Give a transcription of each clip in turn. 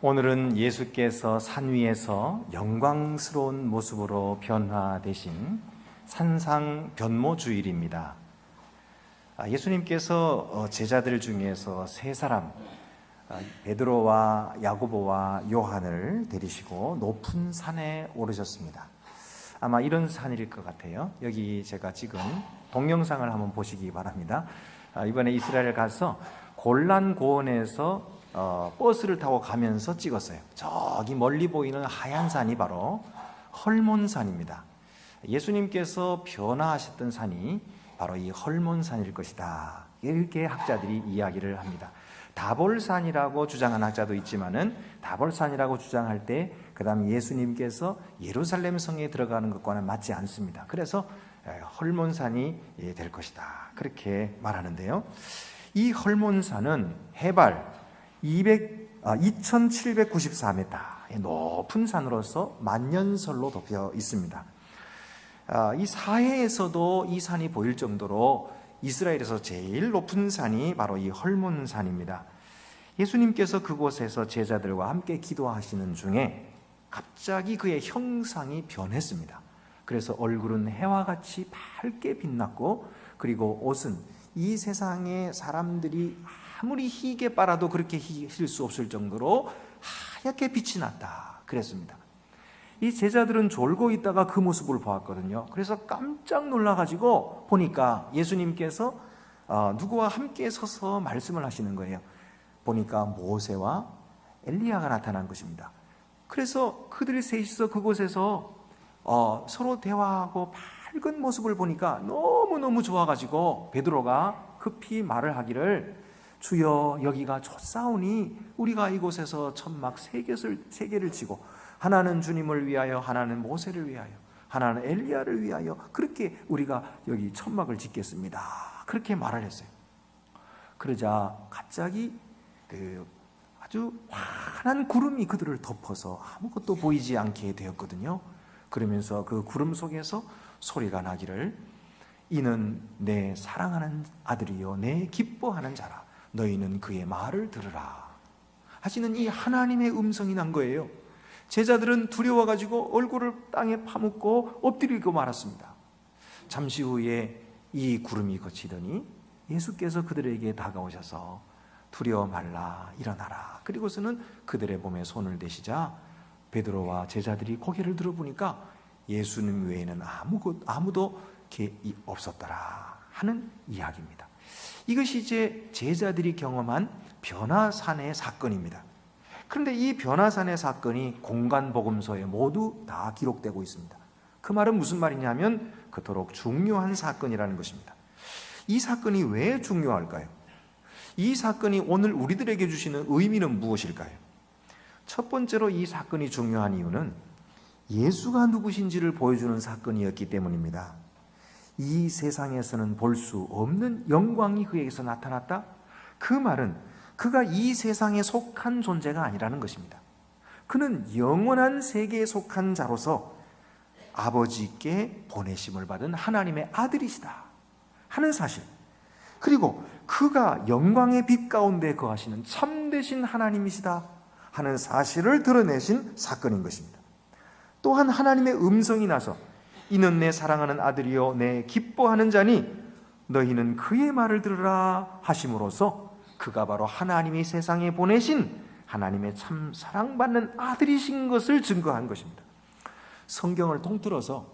오늘은 예수께서 산 위에서 영광스러운 모습으로 변화되신 산상 변모주일입니다. 예수님께서 제자들 중에서 세 사람, 베드로와 야고보와 요한을 데리시고 높은 산에 오르셨습니다. 아마 이런 산일 것 같아요. 여기 제가 찍은 동영상을 한번 보시기 바랍니다. 이번에 이스라엘 가서 골란 고원에서 버스를 타고 가면서 찍었어요. 저기 멀리 보이는 하얀 산이 바로 헐몬산입니다. 예수님께서 변화하셨던 산이 바로 이 헐몬산일 것이다, 이렇게 학자들이 이야기를 합니다. 다볼산이라고 주장한 학자도 있지만은 다볼산이라고 주장할 때 그 다음 예수님께서 예루살렘 성에 들어가는 것과는 맞지 않습니다. 그래서 헐몬산이 될 것이다, 그렇게 말하는데요. 이 헐몬산은 해발 2794m, 높은 산으로서 만년설로 덮여 있습니다. 이 사해에서도 이 산이 보일 정도로 이스라엘에서 제일 높은 산이 바로 이 헐몬산입니다. 예수님께서 그곳에서 제자들과 함께 기도하시는 중에 갑자기 그의 형상이 변했습니다. 그래서 얼굴은 해와 같이 밝게 빛났고, 그리고 옷은 이 세상의 사람들이 아무리 희게 빨아도 그렇게 희실 수 없을 정도로 하얗게 빛이 났다, 그랬습니다. 이 제자들은 졸고 있다가 그 모습을 보았거든요. 그래서 깜짝 놀라가지고 보니까 예수님께서 누구와 함께 서서 말씀을 하시는 거예요. 보니까 모세와 엘리야가 나타난 것입니다. 그래서 그들이 셋이서 그곳에서 서로 대화하고 밝은 모습을 보니까 너무너무 좋아가지고 베드로가 급히 말을 하기를, 주여 여기가 좋사오니 우리가 이곳에서 천막 세 개를 치고 하나는 주님을 위하여, 하나는 모세를 위하여, 하나는 엘리야를 위하여 그렇게 우리가 여기 천막을 짓겠습니다, 그렇게 말을 했어요. 그러자 갑자기 아주 환한 구름이 그들을 덮어서 아무것도 보이지 않게 되었거든요. 그러면서 그 구름 속에서 소리가 나기를, 이는 내 사랑하는 아들이요 내 기뻐하는 자라, 너희는 그의 말을 들으라 하시는 이 하나님의 음성이 난 거예요. 제자들은 두려워가지고 얼굴을 땅에 파묻고 엎드리고 말았습니다. 잠시 후에 이 구름이 거치더니 예수께서 그들에게 다가오셔서 두려워 말라, 일어나라. 그리고서는 그들의 몸에 손을 대시자 베드로와 제자들이 고개를 들어보니까 예수님 외에는 아무도 없었더라 하는 이야기입니다. 이것이 이제 제자들이 경험한 변화산의 사건입니다. 그런데 이 변화산의 사건이 공간복음서에 모두 다 기록되고 있습니다. 그 말은 무슨 말이냐면 그토록 중요한 사건이라는 것입니다. 이 사건이 왜 중요할까요? 이 사건이 오늘 우리들에게 주시는 의미는 무엇일까요? 첫 번째로 이 사건이 중요한 이유는 예수가 누구신지를 보여주는 사건이었기 때문입니다. 이 세상에서는 볼 수 없는 영광이 그에게서 나타났다? 그 말은 그가 이 세상에 속한 존재가 아니라는 것입니다. 그는 영원한 세계에 속한 자로서 아버지께 보내심을 받은 하나님의 아들이시다 하는 사실, 그리고 그가 영광의 빛 가운데 거하시는 참되신 하나님이시다 하는 사실을 드러내신 사건인 것입니다. 또한 하나님의 음성이 나서 이는 내 사랑하는 아들이요 내 기뻐하는 자니 너희는 그의 말을 들으라 하심으로써 그가 바로 하나님이 세상에 보내신 하나님의 참 사랑받는 아들이신 것을 증거한 것입니다. 성경을 통틀어서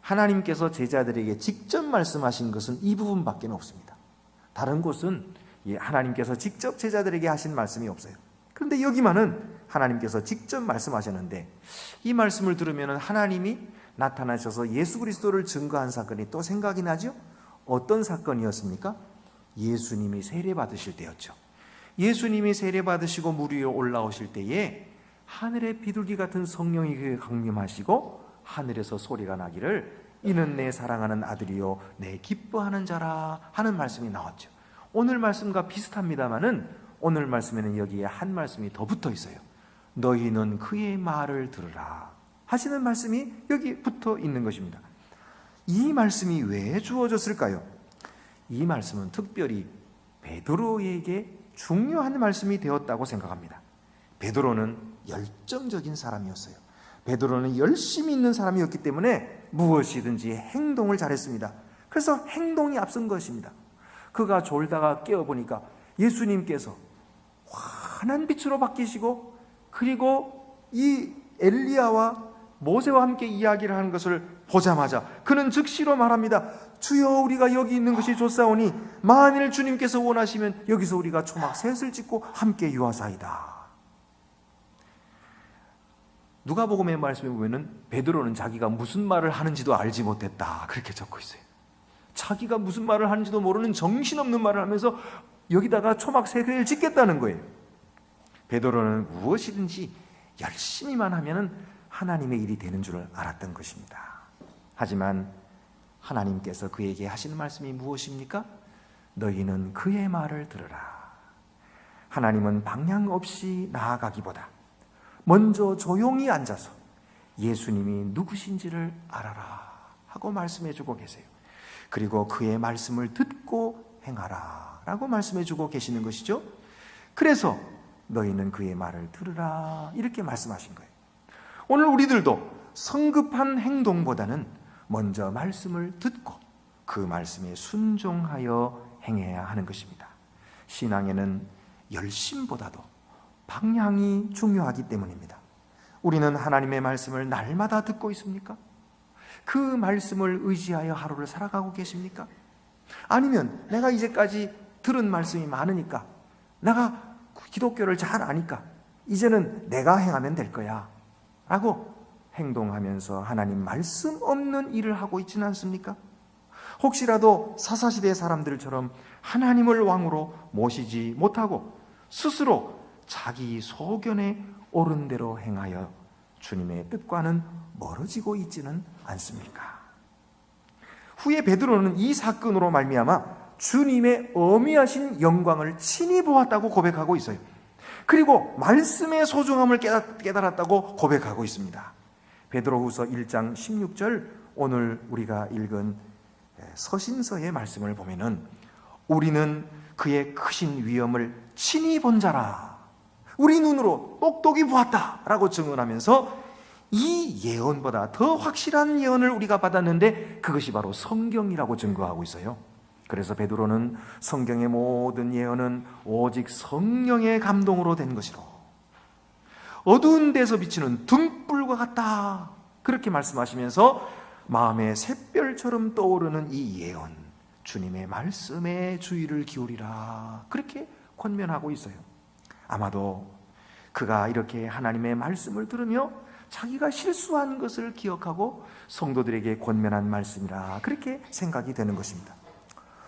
하나님께서 제자들에게 직접 말씀하신 것은 이 부분밖에 없습니다. 다른 곳은 하나님께서 직접 제자들에게 하신 말씀이 없어요. 그런데 여기만은 하나님께서 직접 말씀하셨는데, 이 말씀을 들으면 하나님이 나타나셔서 예수 그리스도를 증거한 사건이 또 생각이 나죠? 어떤 사건이었습니까? 예수님이 세례 받으실 때였죠. 예수님이 세례 받으시고 물 위에 올라오실 때에 하늘의 비둘기 같은 성령이 그에게 강림하시고 하늘에서 소리가 나기를, 이는 내 사랑하는 아들이요 내 기뻐하는 자라 하는 말씀이 나왔죠. 오늘 말씀과 비슷합니다마는 오늘 말씀에는 여기에 한 말씀이 더 붙어 있어요. 너희는 그의 말을 들으라 하시는 말씀이 여기 붙어 있는 것입니다. 이 말씀이 왜 주어졌을까요? 이 말씀은 특별히 베드로에게 중요한 말씀이 되었다고 생각합니다. 베드로는 열정적인 사람이었어요. 베드로는 열심히 있는 사람이었기 때문에 무엇이든지 행동을 잘했습니다. 그래서 행동이 앞선 것입니다. 그가 졸다가 깨어보니까 예수님께서 환한 빛으로 바뀌시고, 그리고 이 엘리야와 모세와 함께 이야기를 하는 것을 보자마자 그는 즉시로 말합니다. 주여, 우리가 여기 있는 것이 좋사오니 만일 주님께서 원하시면 여기서 우리가 초막 셋을 짓고 함께 유하사이다. 누가복음의 말씀에 보면은 베드로는 자기가 무슨 말을 하는지도 알지 못했다, 그렇게 적고 있어요. 자기가 무슨 말을 하는지도 모르는 정신없는 말을 하면서 여기다가 초막 세 개를 짓겠다는 거예요. 베드로는 무엇이든지 열심히만 하면은 하나님의 일이 되는 줄 알았던 것입니다. 하지만 하나님께서 그에게 하시는 말씀이 무엇입니까? 너희는 그의 말을 들으라. 하나님은 방향 없이 나아가기보다 먼저 조용히 앉아서 예수님이 누구신지를 알아라 하고 말씀해 주고 계세요. 그리고 그의 말씀을 듣고 행하라 라고 말씀해 주고 계시는 것이죠. 그래서 너희는 그의 말을 들으라, 이렇게 말씀하신 거예요. 오늘 우리들도 성급한 행동보다는 먼저 말씀을 듣고 그 말씀에 순종하여 행해야 하는 것입니다. 신앙에는 열심보다도 방향이 중요하기 때문입니다. 우리는 하나님의 말씀을 날마다 듣고 있습니까? 그 말씀을 의지하여 하루를 살아가고 계십니까? 아니면 내가 이제까지 들은 말씀이 많으니까, 내가 기독교를 잘 아니까 이제는 내가 행하면 될 거야 라고 행동하면서 하나님 말씀 없는 일을 하고 있지는 않습니까? 혹시라도 사사시대 사람들처럼 하나님을 왕으로 모시지 못하고 스스로 자기 소견에 옳은 대로 행하여 주님의 뜻과는 멀어지고 있지는 않습니까? 후에 베드로는 이 사건으로 말미암아 주님의 어미하신 영광을 친히 보았다고 고백하고 있어요. 그리고 말씀의 소중함을 깨달았다고 고백하고 있습니다. 베드로후서 1장 16절, 오늘 우리가 읽은 서신서의 말씀을 보면은 우리는 그의 크신 위엄을 친히 본 자라, 우리 눈으로 똑똑히 보았다 라고 증언하면서 이 예언보다 더 확실한 예언을 우리가 받았는데 그것이 바로 성경이라고 증거하고 있어요. 그래서 베드로는 성경의 모든 예언은 오직 성령의 감동으로 된 것이로 어두운 데서 비치는 등불과 같다, 그렇게 말씀하시면서 마음의 샛별처럼 떠오르는 이 예언, 주님의 말씀에 주의를 기울이라, 그렇게 권면하고 있어요. 아마도 그가 이렇게 하나님의 말씀을 들으며 자기가 실수한 것을 기억하고 성도들에게 권면한 말씀이라, 그렇게 생각이 되는 것입니다.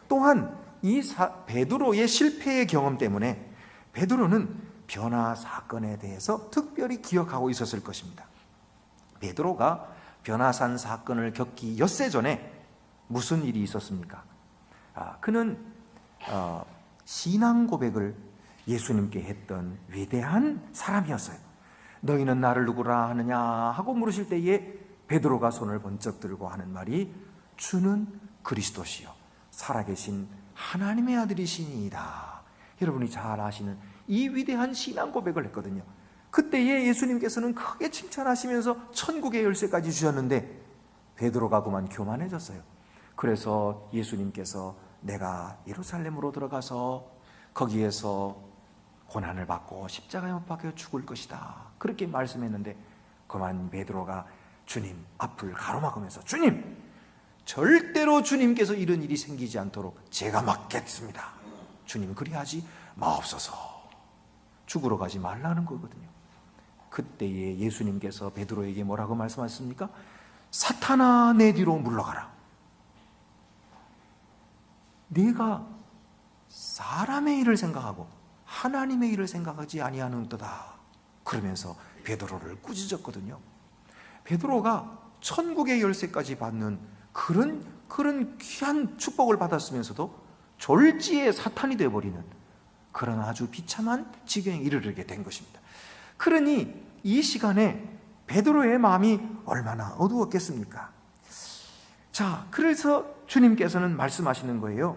또한 이 베드로의 실패의 경험 때문에 베드로는 변화 사건에 대해서 특별히 기억하고 있었을 것입니다. 베드로가 변화산 사건을 겪기 엿새 전에 무슨 일이 있었습니까? 그는 신앙 고백을 예수님께 했던 위대한 사람이었어요. 너희는 나를 누구라 하느냐 하고 물으실 때에 베드로가 손을 번쩍 들고 하는 말이 주는 그리스도시요 살아계신 하나님의 아들이시니이다. 여러분이 잘 아시는 이 위대한 신앙 고백을 했거든요. 그때에 예수님께서는 크게 칭찬하시면서 천국의 열쇠까지 주셨는데 베드로가 그만 교만해졌어요. 그래서 예수님께서 내가 예루살렘으로 들어가서 거기에서 고난을 받고 십자가에 못 박혀 죽을 것이다, 그렇게 말씀했는데 그만 베드로가 주님 앞을 가로막으면서 주님, 절대로 주님께서 이런 일이 생기지 않도록 제가 막겠습니다. 주님 그리하지 마옵소서. 죽으러 가지 말라는 거거든요. 그때에 예수님께서 베드로에게 뭐라고 말씀하셨습니까? 사탄아, 내 뒤로 물러가라. 네가 사람의 일을 생각하고 하나님의 일을 생각하지 아니하는도다. 그러면서 베드로를 꾸짖었거든요. 베드로가 천국의 열쇠까지 받는 그런 귀한 축복을 받았으면서도 졸지에 사탄이 되어버리는 그런 아주 비참한 지경에 이르게 된 것입니다. 그러니 이 시간에 베드로의 마음이 얼마나 어두웠겠습니까? 자, 그래서 주님께서는 말씀하시는 거예요.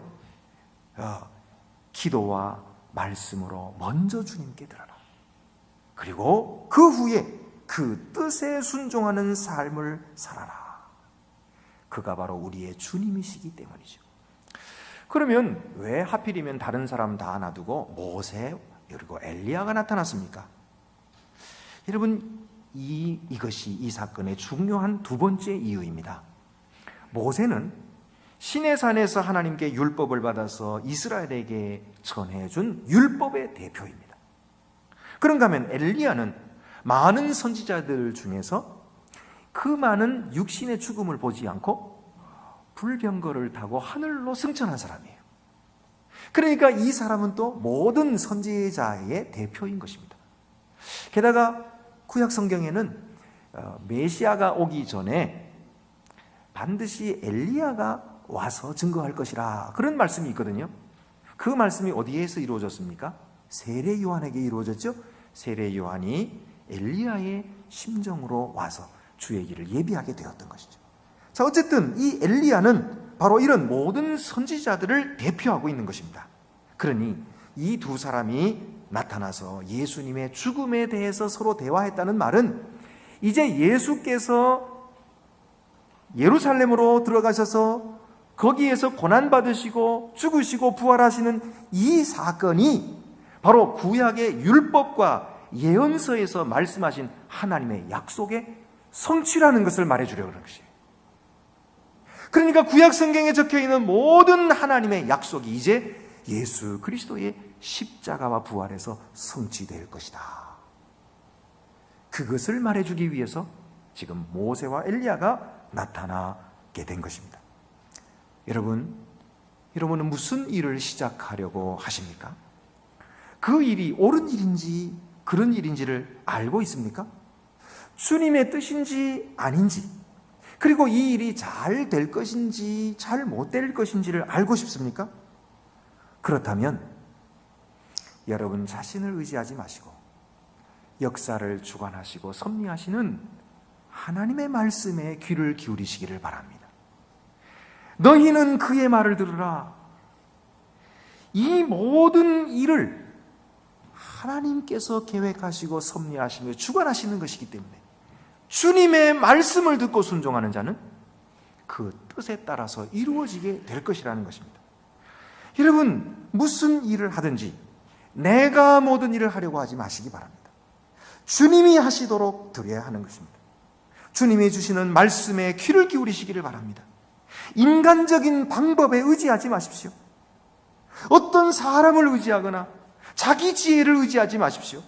기도와 말씀으로 먼저 주님께 들어라. 그리고 그 후에 그 뜻에 순종하는 삶을 살아라. 그가 바로 우리의 주님이시기 때문이죠. 그러면 왜 하필이면 다른 사람 다 놔두고 모세 그리고 엘리야가 나타났습니까? 여러분, 이것이 이 사건의 중요한 두 번째 이유입니다. 모세는 시내산에서 하나님께 율법을 받아서 이스라엘에게 전해준 율법의 대표입니다. 그런가 하면 엘리야는 많은 선지자들 중에서 그 많은 육신의 죽음을 보지 않고 불병거를 타고 하늘로 승천한 사람이에요. 그러니까 이 사람은 또 모든 선지자의 대표인 것입니다. 게다가 구약 성경에는 메시아가 오기 전에 반드시 엘리야가 와서 증거할 것이라 그런 말씀이 있거든요. 그 말씀이 어디에서 이루어졌습니까? 세례 요한에게 이루어졌죠. 세례 요한이 엘리야의 심정으로 와서 주의 길을 예비하게 되었던 것이죠. 자, 어쨌든 이 엘리야는 바로 이런 모든 선지자들을 대표하고 있는 것입니다. 그러니 이 두 사람이 나타나서 예수님의 죽음에 대해서 서로 대화했다는 말은 이제 예수께서 예루살렘으로 들어가셔서 거기에서 고난받으시고 죽으시고 부활하시는 이 사건이 바로 구약의 율법과 예언서에서 말씀하신 하나님의 약속의 성취라는 것을 말해주려고 하는 것이에요. 그러니까 구약 성경에 적혀있는 모든 하나님의 약속이 이제 예수 그리스도의 십자가와 부활에서 성취될 것이다. 그것을 말해주기 위해서 지금 모세와 엘리야가 나타나게 된 것입니다. 여러분은 무슨 일을 시작하려고 하십니까? 그 일이 옳은 일인지 그런 일인지를 알고 있습니까? 주님의 뜻인지 아닌지, 그리고 이 일이 잘 될 것인지 잘 못 될 것인지를 알고 싶습니까? 그렇다면 여러분 자신을 의지하지 마시고 역사를 주관하시고 섭리하시는 하나님의 말씀에 귀를 기울이시기를 바랍니다. 너희는 그의 말을 들으라. 이 모든 일을 하나님께서 계획하시고 섭리하시며 주관하시는 것이기 때문에 주님의 말씀을 듣고 순종하는 자는 그 뜻에 따라서 이루어지게 될 것이라는 것입니다. 여러분, 무슨 일을 하든지 내가 모든 일을 하려고 하지 마시기 바랍니다. 주님이 하시도록 드려야 하는 것입니다. 주님이 주시는 말씀에 귀를 기울이시기를 바랍니다. 인간적인 방법에 의지하지 마십시오. 어떤 사람을 의지하거나 자기 지혜를 의지하지 마십시오.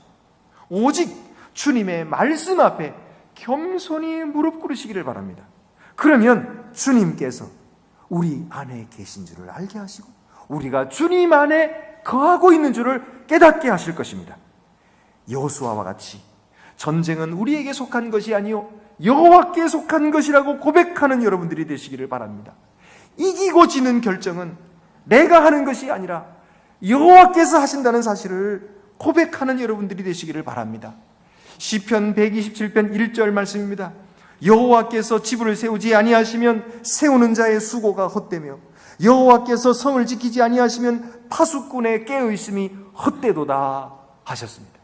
오직 주님의 말씀 앞에 겸손히 무릎 꿇으시기를 바랍니다. 그러면 주님께서 우리 안에 계신 줄을 알게 하시고 우리가 주님 안에 거하고 있는 줄을 깨닫게 하실 것입니다. 여호수아와 같이 전쟁은 우리에게 속한 것이 아니요 여호와께 속한 것이라고 고백하는 여러분들이 되시기를 바랍니다. 이기고 지는 결정은 내가 하는 것이 아니라 여호와께서 하신다는 사실을 고백하는 여러분들이 되시기를 바랍니다. 시편 127편 1절 말씀입니다. 여호와께서 지부를 세우지 아니하시면 세우는 자의 수고가 헛되며 여호와께서 성을 지키지 아니하시면 파수꾼의 깨어있음이 헛되도다 하셨습니다.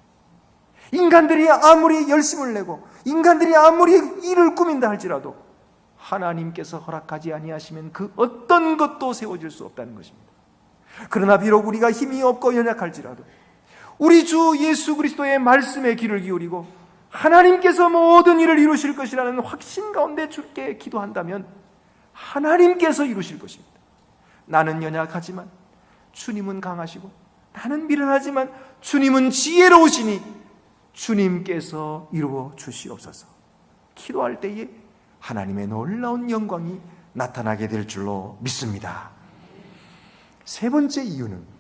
인간들이 아무리 열심을 내고 인간들이 아무리 일을 꾸민다 할지라도 하나님께서 허락하지 아니하시면 그 어떤 것도 세워질 수 없다는 것입니다. 그러나 비록 우리가 힘이 없고 연약할지라도 우리 주 예수 그리스도의 말씀에 귀를 기울이고 하나님께서 모든 일을 이루실 것이라는 확신 가운데 주께 기도한다면 하나님께서 이루실 것입니다. 나는 연약하지만 주님은 강하시고 나는 미련하지만 주님은 지혜로우시니 주님께서 이루어 주시옵소서. 기도할 때에 하나님의 놀라운 영광이 나타나게 될 줄로 믿습니다. 세 번째 이유는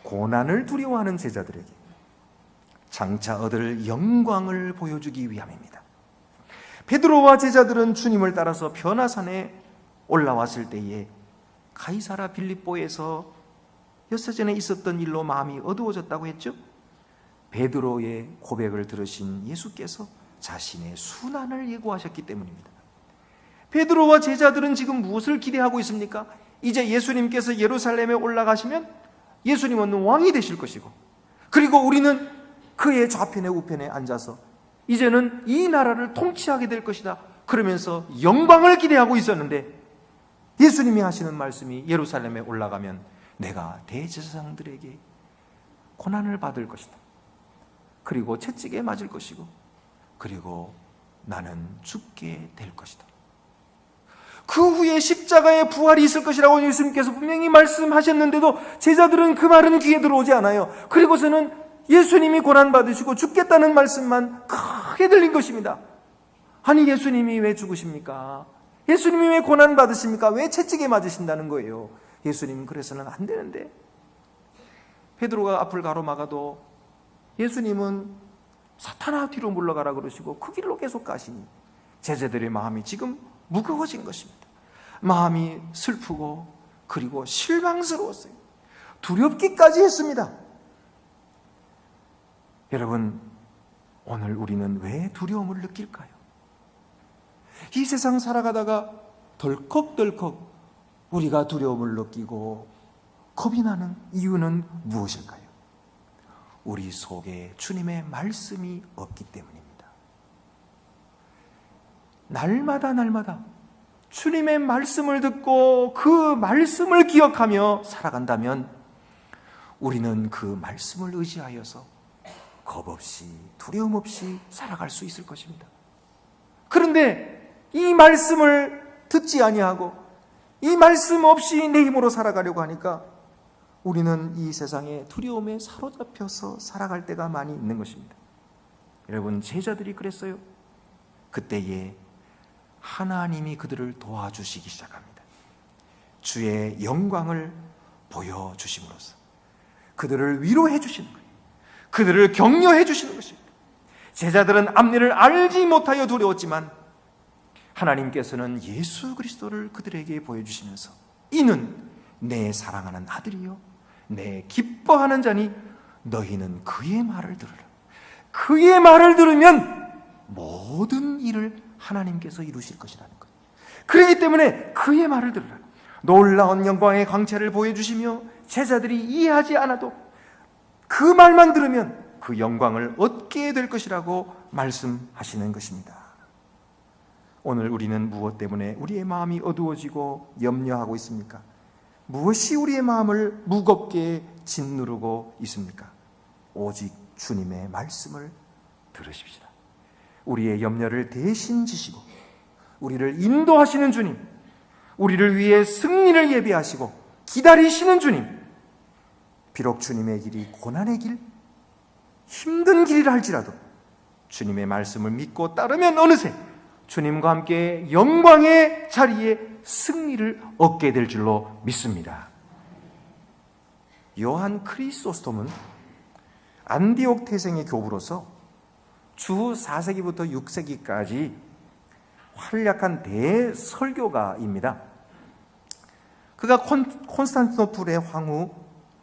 고난을 두려워하는 제자들에게 장차 얻을 영광을 보여주기 위함입니다. 베드로와 제자들은 주님을 따라서 변화산에 올라왔을 때에 가이사라 빌립보에서 엿새 전에 있었던 일로 마음이 어두워졌다고 했죠. 베드로의 고백을 들으신 예수께서 자신의 순환을 예고하셨기 때문입니다. 베드로와 제자들은 지금 무엇을 기대하고 있습니까? 이제 예수님께서 예루살렘에 올라가시면 예수님은 왕이 되실 것이고, 그리고 우리는 그의 좌편에 우편에 앉아서 이제는 이 나라를 통치하게 될 것이다 그러면서 영광을 기대하고 있었는데, 예수님이 하시는 말씀이 예루살렘에 올라가면 내가 대제사장들에게 고난을 받을 것이다, 그리고 채찍에 맞을 것이고, 그리고 나는 죽게 될 것이다. 그 후에 십자가의 부활이 있을 것이라고 예수님께서 분명히 말씀하셨는데도 제자들은 그 말은 귀에 들어오지 않아요. 그리고서는 예수님이 고난받으시고 죽겠다는 말씀만 크게 들린 것입니다. 아니, 예수님이 왜 죽으십니까? 예수님이 왜 고난받으십니까? 왜 채찍에 맞으신다는 거예요? 예수님은 그래서는 안 되는데, 베드로가 앞을 가로막아도 예수님은 사탄아 뒤로 물러가라 그러시고 그 길로 계속 가시니 제자들의 마음이 지금 무거워진 것입니다. 마음이 슬프고 그리고 실망스러웠어요. 두렵기까지 했습니다. 여러분, 오늘 우리는 왜 두려움을 느낄까요? 이 세상 살아가다가 덜컥덜컥 우리가 두려움을 느끼고 겁이 나는 이유는 무엇일까요? 우리 속에 주님의 말씀이 없기 때문입니다. 날마다 주님의 말씀을 듣고 그 말씀을 기억하며 살아간다면 우리는 그 말씀을 의지하여서 겁 없이 두려움 없이 살아갈 수 있을 것입니다. 그런데 이 말씀을 듣지 아니하고 이 말씀 없이 내 힘으로 살아가려고 하니까 우리는 이 세상에 두려움에 사로잡혀서 살아갈 때가 많이 있는 것입니다. 여러분, 제자들이 그랬어요. 그때에 하나님이 그들을 도와주시기 시작합니다. 주의 영광을 보여주심으로써 그들을 위로해 주시는 거예요. 그들을 격려해 주시는 것입니다. 제자들은 앞일을 알지 못하여 두려웠지만 하나님께서는 예수 그리스도를 그들에게 보여주시면서 이는 내 사랑하는 아들이요 내 기뻐하는 자니 너희는 그의 말을 들으라. 그의 말을 들으면 모든 일을 하나님께서 이루실 것이라는 거예요. 그렇기 때문에 그의 말을 들으라. 놀라운 영광의 광채를 보여주시며 제자들이 이해하지 않아도 그 말만 들으면 그 영광을 얻게 될 것이라고 말씀하시는 것입니다. 오늘 우리는 무엇 때문에 우리의 마음이 어두워지고 염려하고 있습니까? 무엇이 우리의 마음을 무겁게 짓누르고 있습니까? 오직 주님의 말씀을 들으십시다. 우리의 염려를 대신 지시고 우리를 인도하시는 주님, 우리를 위해 승리를 예비하시고 기다리시는 주님, 비록 주님의 길이 고난의 길, 힘든 길이라 할지라도 주님의 말씀을 믿고 따르면 어느새 주님과 함께 영광의 자리에 승리를 얻게 될 줄로 믿습니다. 요한 크리소스톰은 안디옥 태생의 교부로서 주 4세기부터 6세기까지 활약한 대설교가입니다. 그가 콘스탄티노플의 황후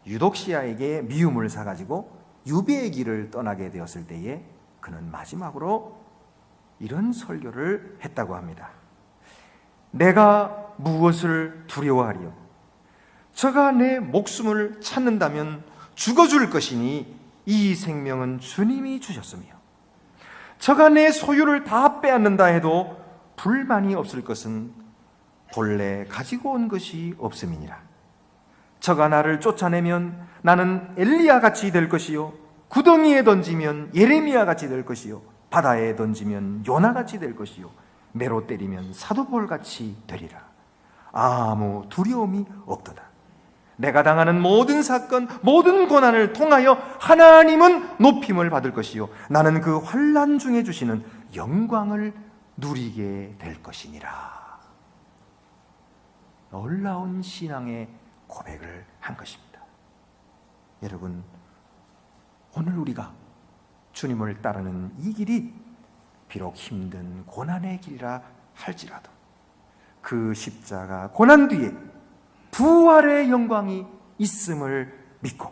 유독시아에게 미움을 사가지고 유배의 길을 떠나게 되었을 때에 그는 마지막으로 이런 설교를 했다고 합니다. 내가 무엇을 두려워하리요? 저가 내 목숨을 찾는다면 죽어줄 것이니 이 생명은 주님이 주셨으며 저가 내 소유를 다 빼앗는다 해도 불만이 없을 것은 본래 가지고 온 것이 없음이니라. 저가 나를 쫓아내면 나는 엘리야 같이 될 것이요 구덩이에 던지면 예레미야 같이 될 것이요 바다에 던지면 요나 같이 될 것이요 매로 때리면 사도볼 같이 되리라. 아무 두려움이 없도다. 내가 당하는 모든 사건, 모든 고난을 통하여 하나님은 높임을 받을 것이요 나는 그 환난 중에 주시는 영광을 누리게 될 것이니라. 놀라운 신앙의 고백을 한 것입니다. 여러분, 오늘 우리가 주님을 따르는 이 길이 비록 힘든 고난의 길이라 할지라도 그 십자가 고난 뒤에 부활의 영광이 있음을 믿고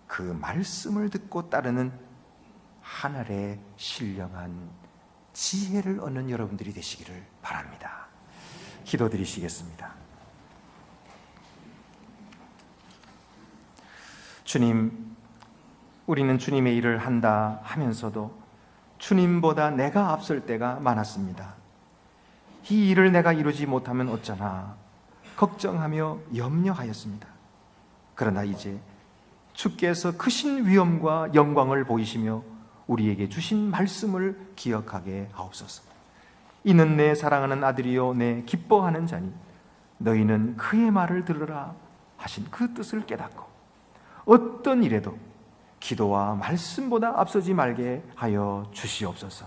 그 말씀을 듣고 따르는 하늘의 신령한 지혜를 얻는 여러분들이 되시기를 바랍니다. 기도드리시겠습니다. 주님, 우리는 주님의 일을 한다 하면서도 주님보다 내가 앞설 때가 많았습니다. 이 일을 내가 이루지 못하면 어쩌나 걱정하며 염려하였습니다. 그러나 이제 주께서 크신 위엄과 영광을 보이시며 우리에게 주신 말씀을 기억하게 하옵소서. 이는 내 사랑하는 아들이요 내 기뻐하는 자니 너희는 그의 말을 들으라 하신 그 뜻을 깨닫고 어떤 일에도 기도와 말씀보다 앞서지 말게 하여 주시옵소서.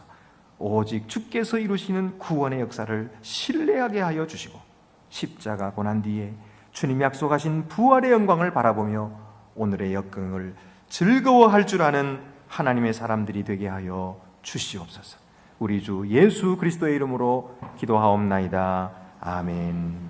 오직 주께서 이루시는 구원의 역사를 신뢰하게 하여 주시고 십자가 고난 뒤에 주님 약속하신 부활의 영광을 바라보며 오늘의 역경을 즐거워할 줄 아는 하나님의 사람들이 되게 하여 주시옵소서. 우리 주 예수 그리스도의 이름으로 기도하옵나이다. 아멘.